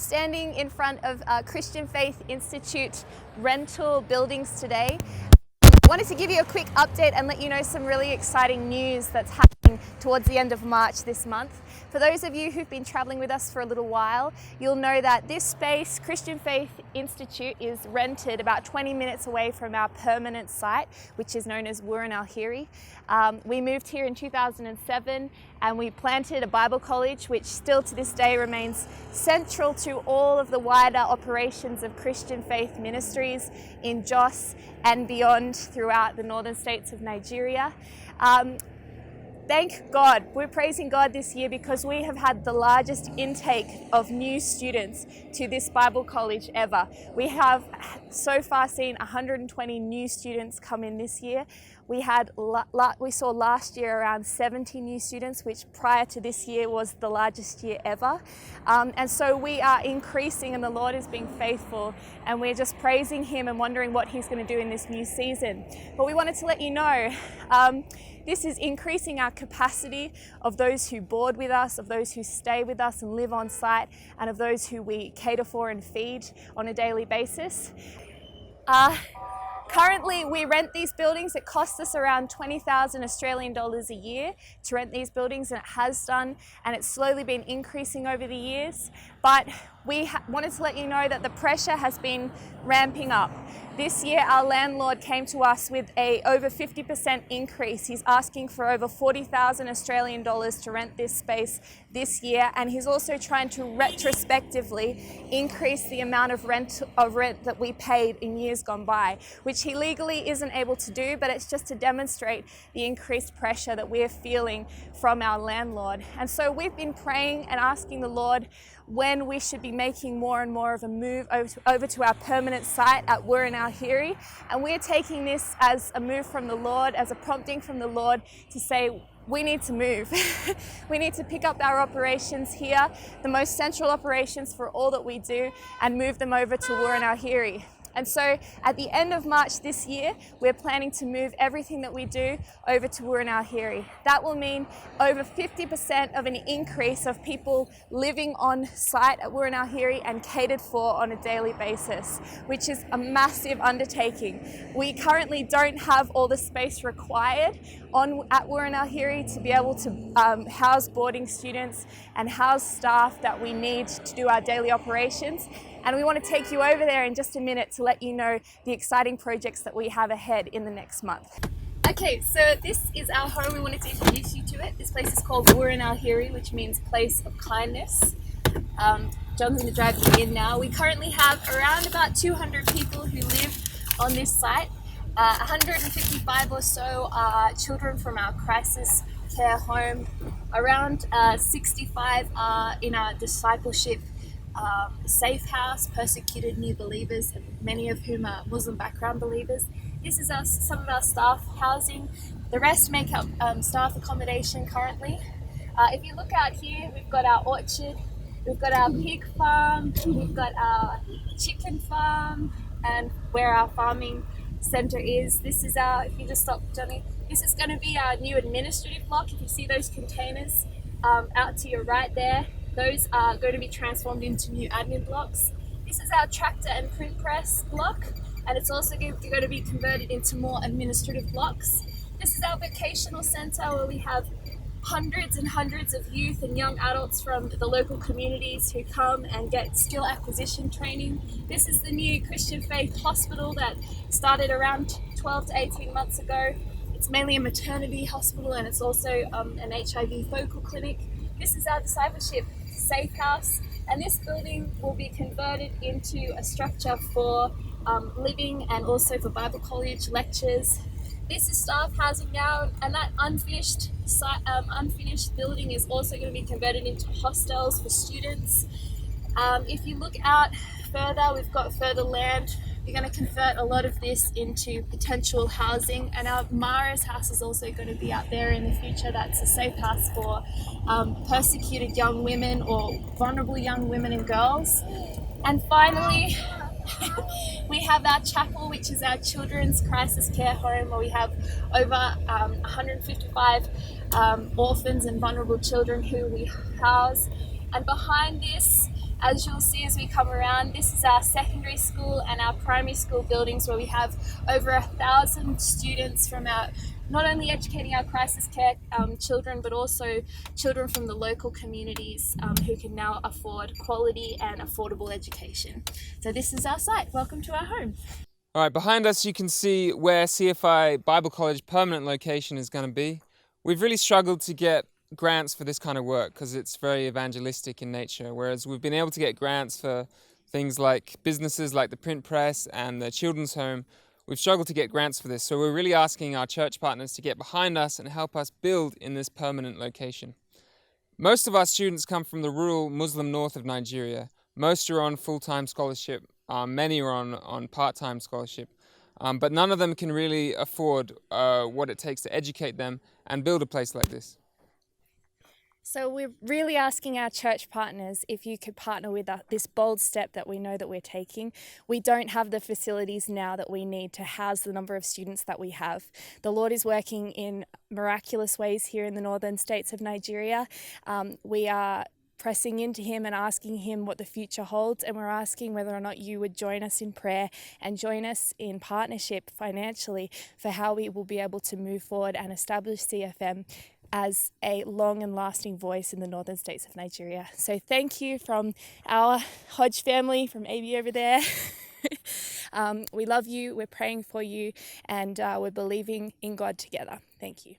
standing in front of Christian Faith Institute rental buildings today. Wanted to give you a quick update and let you know some really exciting news that's happening towards the end of March this month. For those of you who've been traveling with us for a little while, you'll know that this space, Christian Faith Institute, is rented about 20 minutes away from our permanent site, which is known as Wurin Al-Hiri. We moved here in 2007 and we planted a Bible college, which still to this day remains central to all of the wider operations of Christian Faith Ministries in Jos and beyond throughout the northern states of Nigeria. Thank God, we're praising God this year because we have had the largest intake of new students to this Bible college ever. We have so far seen 120 new students come in this year. We saw last year around 70 new students, which prior to this year was the largest year ever. And so we are increasing and the Lord is being faithful, and we're just praising Him and wondering what He's going to do in this new season. But we wanted to let you know, this is increasing our capacity of those who board with us, of those who stay with us and live on site, and of those who we cater for and feed on a daily basis. Currently, we rent these buildings. It costs us around 20,000 Australian dollars a year to rent these buildings, and it has done, and it's slowly been increasing over the years. But we wanted to let you know that the pressure has been ramping up. This year, our landlord came to us with a over 50% increase. He's asking for over 40,000 Australian dollars to rent this space this year, and he's also trying to retrospectively increase the amount of rent that we paid in years gone by, which he legally isn't able to do, but it's just to demonstrate the increased pressure that we're feeling from our landlord. And so we've been praying and asking the Lord when we should be making more and more of a move over to our permanent site at Wurin Al-Hiri. And we're taking this as a move from the Lord, as a prompting from the Lord to say, we need to move. We need to pick up our operations here, the most central operations for all that we do, and move them over to Wurin Al-Hiri. And so at the end of March this year, we're planning to move everything that we do over to Wurin Al-Hiri. That will mean over 50% of an increase of people living on site at Wurin Al-Hiri and catered for on a daily basis, which is a massive undertaking. We currently don't have all the space required at Wurin Al-Hiri to be able to house boarding students and house staff that we need to do our daily operations. And we want to take you over there in just a minute to let you know the exciting projects that we have ahead in the next month. Okay, so this is our home. We wanted to introduce you to it. This place is called Wurin Al-Hiri, which means place of kindness. John's going to drive you in now. We currently have around about 200 people who live on this site. 155 or so are children from our crisis care home. Around 65 are in our discipleship safe house, persecuted new believers, many of whom are Muslim background believers. This is some of our staff housing. The rest make up staff accommodation currently. If you look out here, we've got our orchard, we've got our pig farm, we've got our chicken farm, and where our farming center is. This is if you just stop, Johnny, this is going to be our new administrative block. If you see those containers out to your right there, those are going to be transformed into new admin blocks. This is our tractor and print press block, and it's also going to be converted into more administrative blocks. This is our vocational center where we have hundreds and hundreds of youth and young adults from the local communities who come and get skill acquisition training. This is the new Christian Faith Hospital that started around 12 to 18 months ago. It's mainly a maternity hospital, and it's also an HIV focal clinic. This is our discipleship safe house, and this building will be converted into a structure for living and also for Bible college lectures. This is staff housing now, and that unfinished building is also going to be converted into hostels for students. If you look out further, we've got further land. We're going to convert a lot of this into potential housing, and our Mara's house is also going to be out there in the future. That's a safe house for persecuted young women or vulnerable young women and girls. And finally, We have our chapel, which is our children's crisis care home, where we have over 155 orphans and vulnerable children who we house. And behind this, as you'll see as we come around, this is our secondary school and our primary school buildings, where we have over 1,000 students from our, not only educating our crisis care children, but also children from the local communities who can now afford quality and affordable education. So this is our site. Welcome to our home. All right, behind us you can see where CFI Bible College permanent location is going to be. We've really struggled to get grants for this kind of work because it's very evangelistic in nature, whereas we've been able to get grants for things like businesses like the print press and the children's home. We've struggled to get grants for this, so we're really asking our church partners to get behind us and help us build in this permanent location. Most of our students come from the rural Muslim north of Nigeria. Most are on full-time scholarship, many are on part-time scholarship, but none of them can really afford what it takes to educate them and build a place like this. So we're really asking our church partners if you could partner with this bold step that we know that we're taking. We don't have the facilities now that we need to house the number of students that we have. The Lord is working in miraculous ways here in the northern states of Nigeria. We are pressing into Him and asking Him what the future holds, and we're asking whether or not you would join us in prayer and join us in partnership financially for how we will be able to move forward and establish CFM as a long and lasting voice in the northern states of Nigeria. So thank you from our Hodge family, from AB over there. We love you, we're praying for you, and we're believing in God together. Thank you.